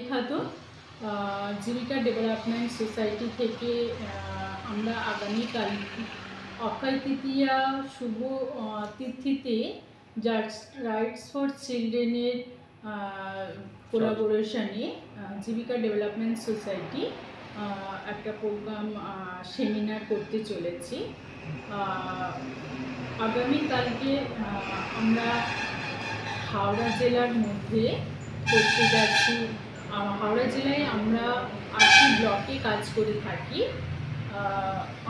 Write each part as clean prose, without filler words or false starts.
বিখ্যাত জীবিকা development society থেকে আমরা আগামীকাল অক্ষয় তৃতীয়া শুভ তিথিতে জাস্ট রাইটস ফর চিলড্রেনের কোলাবোরেশনে জীবিকা ডেভেলপমেন্ট সোসাইটি একটা প্রোগ্রাম সেমিনার করতে চলেছি। আগামীকালকে আমরা হাওড়া জেলার মধ্যে করতে যাচ্ছি। হাওড়া জেলায় আমরা 8টি ব্লকে কাজ করে থাকি।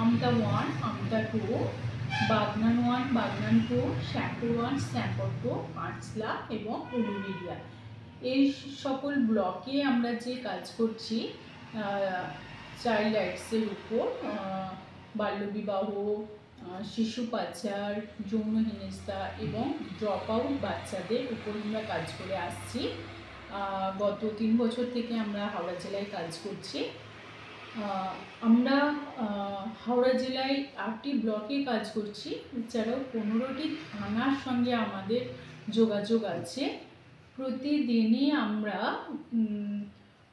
আমতা 1, আমতা 2, বাগনান 1, বাগনান 2, শ্যামপুর 1, শ্যামপুর 2, পাঁচলা এবং উলুবেড়িয়া। এই সকল ব্লকে আমরা যে কাজ করছি চাইল্ড রাইটসের উপর, বাল্যবিবাহ, শিশু পাচার, যৌন হেনস্থা এবং ড্রপ আউট বাচ্চাদের উপর আমরা কাজ করে আসছি। গত 3 বছর থেকে আমরা হাওড়া জেলায় কাজ করছি। আমরা হাওড়া জেলায় 8টি ব্লকে কাজ করছি। এছাড়াও 15টি থানার সঙ্গে আমাদের যোগাযোগ আছে। প্রতিদিনই আমরা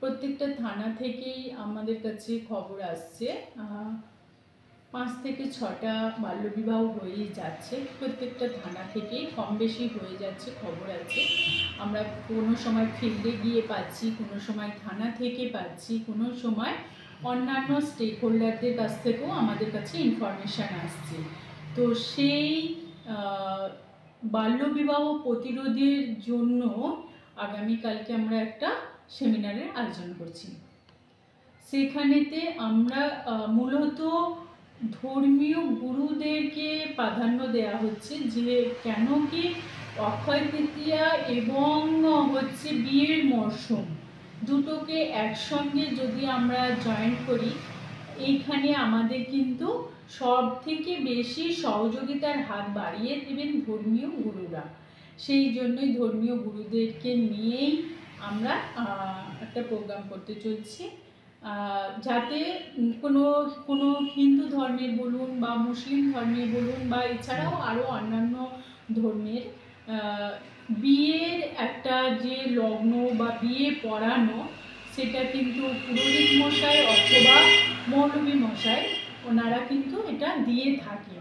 প্রত্যেকটা থানা থেকেই আমাদের কাছে খবর আসছে 5 থেকে 6টা বাল্যবিবাহ হয়েই যাচ্ছে। প্রত্যেকটা থানা থেকেই কম বেশি হয়ে যাচ্ছে, খবর আছে। আমরা কোনো সময় ফিল্ডে গিয়ে পাচ্ছি, কোনো সময় থানা থেকে পাচ্ছি, কোনো সময় অন্যান্য স্টেক হোল্ডারদের কাছ থেকেও আমাদের কাছে ইনফরমেশান আসছে। তো সেই বাল্যবিবাহ প্রতিরোধের জন্য আগামীকালকে আমরা একটা সেমিনারের আয়োজন করছি। সেখানেতে আমরা মূলত ধর্মীয় গুরুদেরকে প্রাধান্য দেওয়া হচ্ছে, যে কেন কি অক্ষয় তৃতীয়া এবং হচ্ছে বিয়ের মরশুম দুটোকে একসঙ্গে যদি আমরা জয়েন করি, এইখানে আমাদের কিন্তু সব থেকে বেশি সহযোগিতার হাত বাড়িয়ে দেবেন ধর্মীয় গুরুরা। সেই জন্যই ধর্মীয় গুরুদেরকে নিয়েই আমরা একটা প্রোগ্রাম করতে চলছি, যাতে কোনো হিন্দু ধর্মের বলুন বা মুসলিম ধর্মের বলুন বা এছাড়াও আরও অন্যান্য ধর্মের বিয়ের একটা যে লগ্ন বা বিয়ে পড়ানো, সেটা কিন্তু পুরোহিত মশাই অথবা মৌলবী মশাই ওনারা কিন্তু এটা দিয়ে থাকে।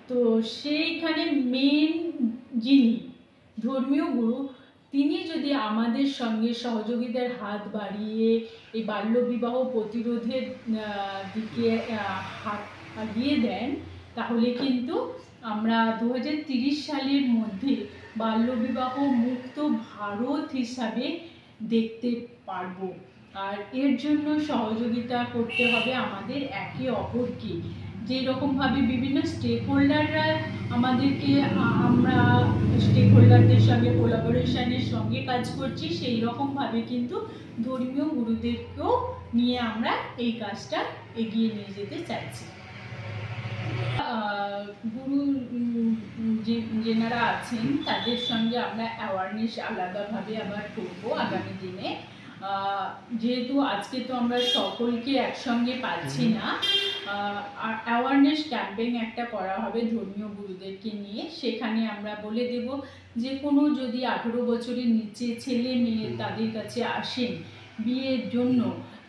তো সেইখানে মেন যিনি ধর্মীয় গুরু, তিনি যদি আমাদের সঙ্গে সহযোগিতার হাত বাড়িয়ে এই বাল্যবিবাহ প্রতিরোধের দিকে হাত বাড়িয়ে দেন, তাহলে কিন্তু আমরা 2030 সালের মধ্যে বাল্যবিবাহ মুক্ত ভারত হিসাবে দেখতে পারবো। আর এর জন্য সহযোগিতা করতে হবে আমাদের একে অপরকে। যেই রকমভাবে বিভিন্ন স্টেক হোল্ডাররা আমাদেরকে, আমরা স্টেক হোল্ডারদের সঙ্গে কোলাবোরেশনের সঙ্গে কাজ করছি, সেই রকমভাবে কিন্তু ধর্মীয় গুরুদেরকেও নিয়ে আমরা এই কাজটা এগিয়ে নিয়ে যেতে চাইছি। গুরু যেনারা আছেন তাদের সঙ্গে আমরা অ্যাওয়ারনেস আলাদাভাবে আবার করবো আগামী দিনে। যেহেতু আজকে তো আমরা সকলকে একসঙ্গে পাচ্ছি না, অ্যাওয়ারনেস ক্যাম্পেইন একটা করা হবে ধর্মীয় গুরুদেরকে নিয়ে। সেখানে আমরা বলে দেব যে কোনো যদি 18 বছরের নিচে ছেলে মেয়ে তাদের কাছে আসেন বিয়ের জন্য,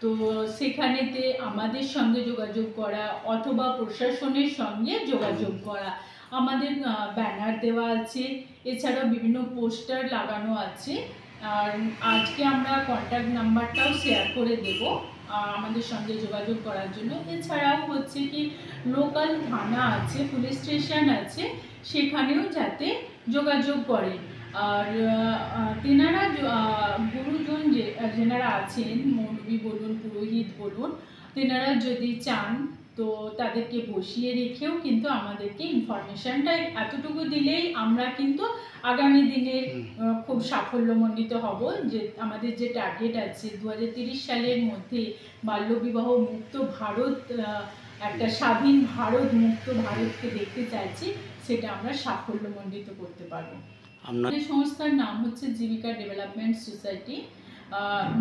তো সেখানেতে আমাদের সঙ্গে যোগাযোগ করা অথবা প্রশাসনের সঙ্গে যোগাযোগ করা। আমাদের ব্যানার দেওয়া আছে, এছাড়াও বিভিন্ন পোস্টার লাগানো আছে। আর আজকে আমরা কন্ট্যাক্ট নাম্বারটাও শেয়ার করে দেব আমাদের সঙ্গে যোগাযোগ করার জন্য। এছাড়াও হচ্ছে কি লোকাল থানা আছে, পুলিশ স্টেশন আছে, সেখানেও যাতে যোগাযোগ করেন। আর তেনারা গুরুজন যেনারা আছেন, মৌলবী বলুন পুরোহিত বলুন, তেনারা যদি চান তো তাদেরকে বসিয়ে রেখেও কিন্তু আমাদেরকে ইনফরমেশনটা এতটুকু দিলেই আমরা কিন্তু আগামী দিনে খুব সাফল্যমণ্ডিত হব। যে আমাদের যে টার্গেট আছে 2030 সালের মধ্যে বাল্যবিবাহ মুক্ত ভারত, একটা স্বাধীন ভারত, মুক্ত ভারতকে দেখতে চাইছি, সেটা আমরা সাফল্যমণ্ডিত করতে পারবো। আমাদের সংস্থার নাম হচ্ছে জীবিকা ডেভেলপমেন্ট সোসাইটি।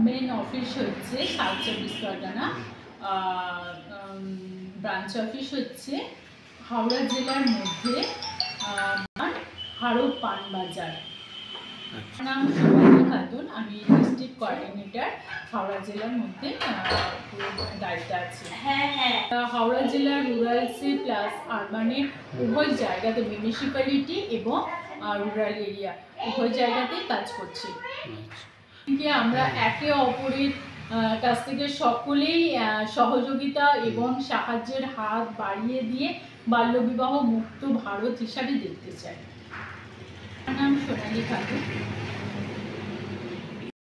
মেন অফিস হচ্ছে সাউথ 24 পরগনা, ব্রাঞ্চ অফিস হচ্ছে হাওড়া জেলার মধ্যে হাড়প পানবাজার। নাম খাতুন, আমি ডিস্ট্রিক্ট কোঅর্ডিনেটর হাওড়া জেলার মধ্যে দায়িত্বে আছি। হাওড়া জেলার রুরালসে প্লাস আরবানে উভয় জায়গাতে মিউনিসিপ্যালিটি এবং রুরাল এরিয়া উভয় জায়গাতেই কাজ করছি। আমরা একে অপরের কাছ থেকে সকলেই সহযোগিতা এবং সাহায্যের হাত বাড়িয়ে দিয়ে বাল্যবিবাহ মুক্ত ভারত হিসাবে দেখতে চাই। আমার নাম সোনালী খাতুন।